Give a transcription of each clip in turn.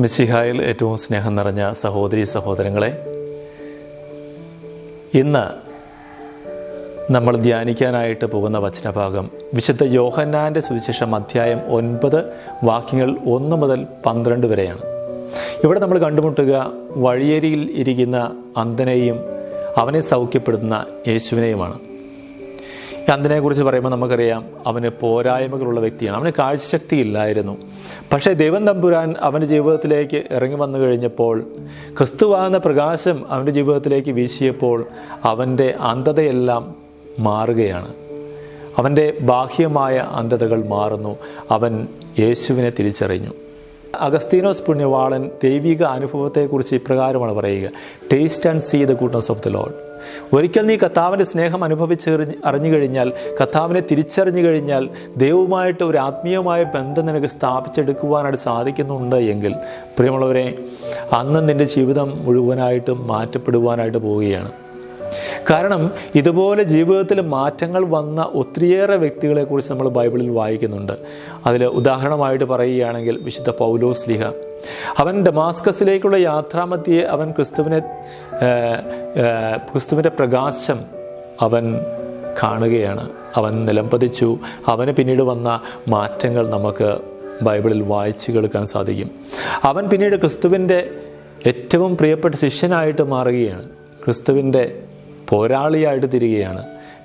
മിശിഹായിൽ ഏറ്റവും സ്നേഹം നിറഞ്ഞ സഹോദരീ സഹോദരങ്ങളെ, ഇന്ന് നമ്മൾ ധ്യാനിക്കാനായിട്ട് പോകുന്ന വചനഭാഗം വിശുദ്ധ യോഹന്നാൻ്റെ സുവിശേഷം അധ്യായം 9 വാക്യങ്ങൾ 1 മുതൽ 12 വരെയാണ്. ഇവിടെ നമ്മൾ കണ്ടുമുട്ടുക വഴിയരിയിൽ ഇരിക്കുന്ന അന്ധനെയും അവനെ സൗഖ്യപ്പെടുത്തുന്ന യേശുവിനെയുമാണ്. ഈ അന്ധനെക്കുറിച്ച് പറയുമ്പോൾ നമുക്കറിയാം, അവന് പോരായ്മകളുള്ള വ്യക്തിയാണ്. അവന് കാഴ്ചശക്തി ഇല്ലായിരുന്നു. പക്ഷേ ദൈവം തമ്പുരാൻ അവൻ്റെ ജീവിതത്തിലേക്ക് ഇറങ്ങി വന്നു കഴിഞ്ഞപ്പോൾ, ക്രിസ്തുവാകുന്ന പ്രകാശം അവൻ്റെ ജീവിതത്തിലേക്ക് വീശിയപ്പോൾ അവൻ്റെ അന്ധതയെല്ലാം മാറുകയാണ്. അവൻ്റെ ബാഹ്യമായ അന്ധതകൾ മാറുന്നു. അവൻ യേശുവിനെ തിരിച്ചറിഞ്ഞു. അഗസ്തീനോസ് പുണ്യവാളൻ ദൈവിക അനുഭവത്തെക്കുറിച്ച് ഇപ്രകാരമാണ് പറയുക: taste and see the goodness of the Lord. ഒരിക്കൽ നീ കർത്താവിൻ്റെ സ്നേഹം അറിഞ്ഞു കഴിഞ്ഞാൽ, കർത്താവിനെ തിരിച്ചറിഞ്ഞു കഴിഞ്ഞാൽ, ദൈവവുമായിട്ട് ഒരു ആത്മീയമായ ബന്ധം നിനക്ക് സ്ഥാപിച്ചെടുക്കുവാനായിട്ട് സാധിക്കുന്നുണ്ട് എങ്കിൽ, പ്രിയമുള്ളവരെ, അന്ന് നിൻ്റെ ജീവിതം മുഴുവനായിട്ടും മാറ്റപ്പെടുവാനായിട്ട് പോവുകയാണ്. കാരണം ഇതുപോലെ ജീവിതത്തിൽ മാറ്റങ്ങൾ വന്ന ഒത്തിരിയേറെ വ്യക്തികളെക്കുറിച്ച് നമ്മൾ ബൈബിളിൽ വായിക്കുന്നുണ്ട്. അതിൽ ഉദാഹരണമായിട്ട് പറയുകയാണെങ്കിൽ വിശുദ്ധ പൗലോസ് ശ്ലീഹ, അവൻ ഡമാസ്കസിലേക്കുള്ള യാത്രാമധ്യേ അവൻ ക്രിസ്തുവിൻ്റെ പ്രകാശം അവൻ കാണുകയാണ്. അവൻ നിലംപതിച്ചു. അവന് പിന്നീട് വന്ന മാറ്റങ്ങൾ നമുക്ക് ബൈബിളിൽ വായിച്ചു കേൾക്കാൻ സാധിക്കും. അവൻ പിന്നീട് ക്രിസ്തുവിൻ്റെ ഏറ്റവും പ്രിയപ്പെട്ട ശിഷ്യനായിട്ട് മാറുകയാണ്. ക്രിസ്തുവിൻ്റെ പോരാളിയായിട്ട് തിരികെയാണ്.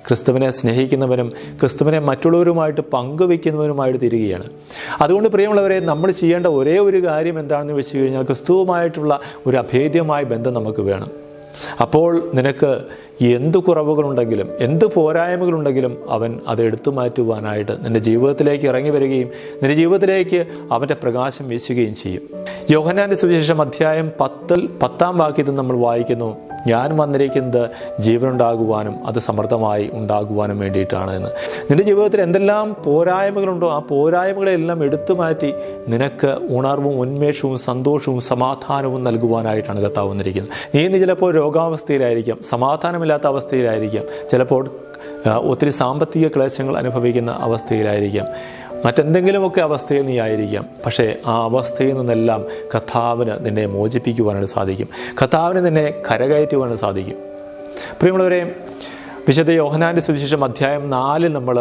ക്രിസ്തുവിനെ സ്നേഹിക്കുന്നവനും ക്രിസ്തുവിനെ മറ്റുള്ളവരുമായിട്ട് പങ്കുവയ്ക്കുന്നവരുമായിട്ട് തിരികെയാണ്. അതുകൊണ്ട് പ്രിയമുള്ളവരെ, നമ്മൾ ചെയ്യേണ്ട ഒരേ ഒരു കാര്യം എന്താണെന്ന് വെച്ച് കഴിഞ്ഞാൽ, ക്രിസ്തുവുമായിട്ടുള്ള ഒരു അഭേദ്യമായ ബന്ധം നമുക്ക് വേണം. അപ്പോൾ നിനക്ക് എന്ത് കുറവുകളുണ്ടെങ്കിലും എന്ത് പോരായ്മകളുണ്ടെങ്കിലും അവൻ അത് എടുത്തു മാറ്റുവാനായിട്ട് നിൻ്റെ ജീവിതത്തിലേക്ക് ഇറങ്ങി വരികയും നിൻ്റെ ജീവിതത്തിലേക്ക് അവൻ്റെ പ്രകാശം വീശുകയും ചെയ്യും. യോഹന്നാൻ്റെ സുവിശേഷം അധ്യായം 10 വാക്യത്തിൽ നമ്മൾ വായിക്കുന്നു: ഞാൻ വന്നിരിക്കുന്നത് ജീവനുണ്ടാകുവാനും അത് സമൃദ്ധമായി ഉണ്ടാകുവാനും വേണ്ടിയിട്ടാണ് എന്ന്. നിന്റെ ജീവിതത്തിൽ എന്തെല്ലാം പോരായ്മകളുണ്ടോ ആ പോരായ്മകളെല്ലാം എടുത്തു മാറ്റി നിനക്ക് ഉണർവും ഉന്മേഷവും സന്തോഷവും സമാധാനവും നൽകുവാനായിട്ടാണ് കർത്താവ് വന്നിരിക്കുന്നത്. നീ ചിലപ്പോൾ രോഗാവസ്ഥയിലായിരിക്കാം, സമാധാനമില്ലാത്ത അവസ്ഥയിലായിരിക്കാം, ചിലപ്പോൾ ഒത്തിരി സാമ്പത്തിക ക്ലേശങ്ങൾ അനുഭവിക്കുന്ന അവസ്ഥയിലായിരിക്കാം, മറ്റെന്തെങ്കിലുമൊക്കെ അവസ്ഥയിൽ നീ ആയിരിക്കാം. പക്ഷേ ആ അവസ്ഥയിൽ നിന്നെല്ലാം കർത്താവിന് നിന്നെ മോചിപ്പിക്കുവാനായിട്ട് സാധിക്കും. കർത്താവിന് നിന്നെ കരകയറ്റുവാനായിട്ട് സാധിക്കും. പ്രിയമുള്ളവരെ, വിശുദ്ധ യോഹന്നാൻ്റെ സുവിശേഷം അധ്യായം 4 നമ്മൾ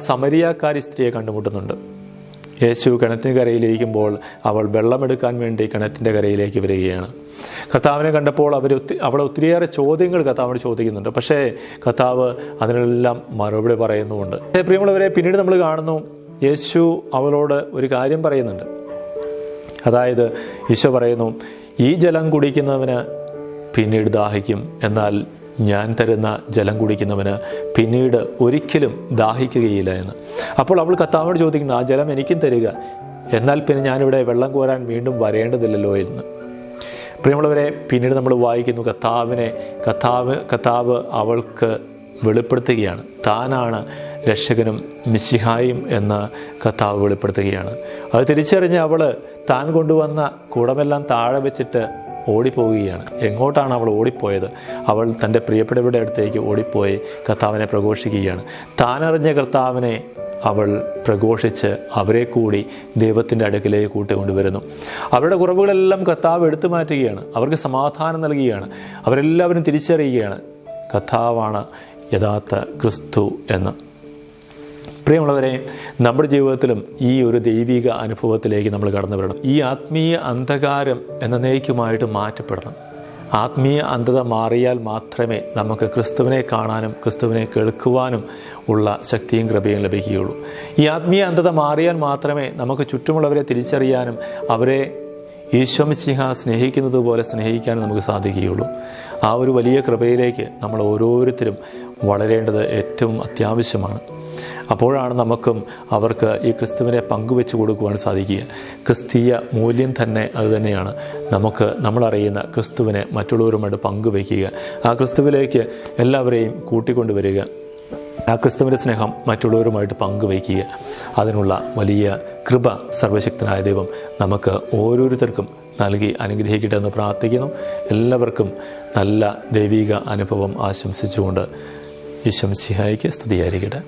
സമരിയാക്കാരി സ്ത്രീയെ കണ്ടുമുട്ടുന്നുണ്ട്. യേശു കിണറ്റിന് കരയിലിരിക്കുമ്പോൾ അവൾ വെള്ളമെടുക്കാൻ വേണ്ടി കിണറ്റിൻ്റെ കരയിലേക്ക് വരികയാണ്. കർത്താവിനെ കണ്ടപ്പോൾ അവൾ ഒത്തിരിയേറെ ചോദ്യങ്ങൾ കർത്താവിനോട് ചോദിക്കുന്നുണ്ട്. പക്ഷേ കർത്താവ് അതിനെല്ലാം മറുപടി പറയുന്നുമുണ്ട്. പ്രിയമുള്ളവരെ, പിന്നീട് നമ്മൾ കാണുന്നു, യേശു അവളോട് ഒരു കാര്യം പറയുന്നുണ്ട്. അതായത് ഈശോ പറയുന്നു, ഈ ജലം കുടിക്കുന്നവന് പിന്നീട് ദാഹിക്കും, എന്നാൽ ഞാൻ തരുന്ന ജലം കുടിക്കുന്നവന് പിന്നീട് ഒരിക്കലും ദാഹിക്കുകയില്ല എന്ന്. അപ്പോൾ അവൾ കർത്താവിനോട് ചോദിക്കുന്നു, ആ ജലം എനിക്കും തരിക, എന്നാൽ പിന്നെ ഞാനിവിടെ വെള്ളം കോരാൻ വീണ്ടും വരേണ്ടതില്ലല്ലോ എന്ന്. പ്രിയമുള്ളവരെ, പിന്നീട് നമ്മൾ വായിക്കുന്നു, കർത്താവ് അവൾക്ക് വെളിപ്പെടുത്തുകയാണ്. താനാണ് രക്ഷകനും മിശിഹായും എന്ന് കർത്താവ് വെളിപ്പെടുത്തുകയാണ്. അത് തിരിച്ചറിഞ്ഞ് അവൾ താൻ കൊണ്ടുവന്ന കുടമെല്ലാം താഴെ വെച്ചിട്ട് ഓടിപ്പോവുകയാണ്. എങ്ങോട്ടാണ് അവൾ ഓടിപ്പോയത്? അവൾ തൻ്റെ പ്രിയപ്പെട്ടവരുടെ അടുത്തേക്ക് ഓടിപ്പോയി കർത്താവിനെ പ്രഘോഷിക്കുകയാണ്. താനറിഞ്ഞ കർത്താവിനെ അവൾ പ്രഘോഷിച്ച് അവരെ കൂടി ദൈവത്തിൻ്റെ അടുക്കിലേക്ക് കൂട്ടിക്കൊണ്ടുവരുന്നു. അവരുടെ കുറവുകളെല്ലാം കർത്താവ് എടുത്തു മാറ്റുകയാണ്. അവർക്ക് സമാധാനം നൽകുകയാണ്. അവരെല്ലാവരും തിരിച്ചറിയുകയാണ് കർത്താവാണ് യഥാർത്ഥ ക്രിസ്തു എന്ന്. പ്രിയമുള്ളവരെ, നമ്മുടെ ജീവിതത്തിലും ഈ ഒരു ദൈവിക അനുഭവത്തിലേക്ക് നമ്മൾ കടന്നു വരണം. ഈ ആത്മീയ അന്ധകാരം എന്നേക്കുമായിട്ട് മാറ്റപ്പെടണം. ആത്മീയ അന്ധത മാറിയാൽ മാത്രമേ നമുക്ക് ക്രിസ്തുവിനെ കാണാനും ക്രിസ്തുവിനെ കേൾക്കുവാനും ഉള്ള ശക്തിയും കൃപയും ലഭിക്കുകയുള്ളൂ. ഈ ആത്മീയ അന്ധത മാറിയാൽ മാത്രമേ നമുക്ക് ചുറ്റുമുള്ളവരെ തിരിച്ചറിയാനും അവരെ ഈശോ മിശിഹ സ്നേഹിക്കുന്നത് പോലെ സ്നേഹിക്കാനും നമുക്ക് സാധിക്കുകയുള്ളൂ. ആ ഒരു വലിയ കൃപയിലേക്ക് നമ്മൾ ഓരോരുത്തരും വളരേണ്ടത് ഏറ്റവും അത്യാവശ്യമാണ്. അപ്പോഴാണ് നമുക്കും അവർക്ക് ഈ ക്രിസ്തുവിനെ പങ്കുവെച്ച് കൊടുക്കുവാൻ സാധിക്കുക. ക്രിസ്തീയ മൂല്യം തന്നെ അതുതന്നെയാണ്. നമ്മളറിയുന്ന ക്രിസ്തുവിനെ മറ്റുള്ളവരുമായിട്ട് പങ്കുവയ്ക്കുക, ആ ക്രിസ്തുവിലേക്ക് എല്ലാവരെയും കൂട്ടിക്കൊണ്ടുവരിക, ആ ക്രിസ്തുവിൻ്റെ സ്നേഹം മറ്റുള്ളവരുമായിട്ട് പങ്കുവയ്ക്കുക. അതിനുള്ള വലിയ കൃപ സർവശക്തനായ ദൈവം നമുക്ക് ഓരോരുത്തർക്കും നൽകി അനുഗ്രഹിക്കട്ടെ എന്ന് പ്രാർത്ഥിക്കുന്നു. എല്ലാവർക്കും നല്ല ദൈവിക അനുഭവം ആശംസിച്ചുകൊണ്ട് ഈശോ മിശിഹായ്ക്ക് സ്തുതിയായിരിക്കട്ടെ.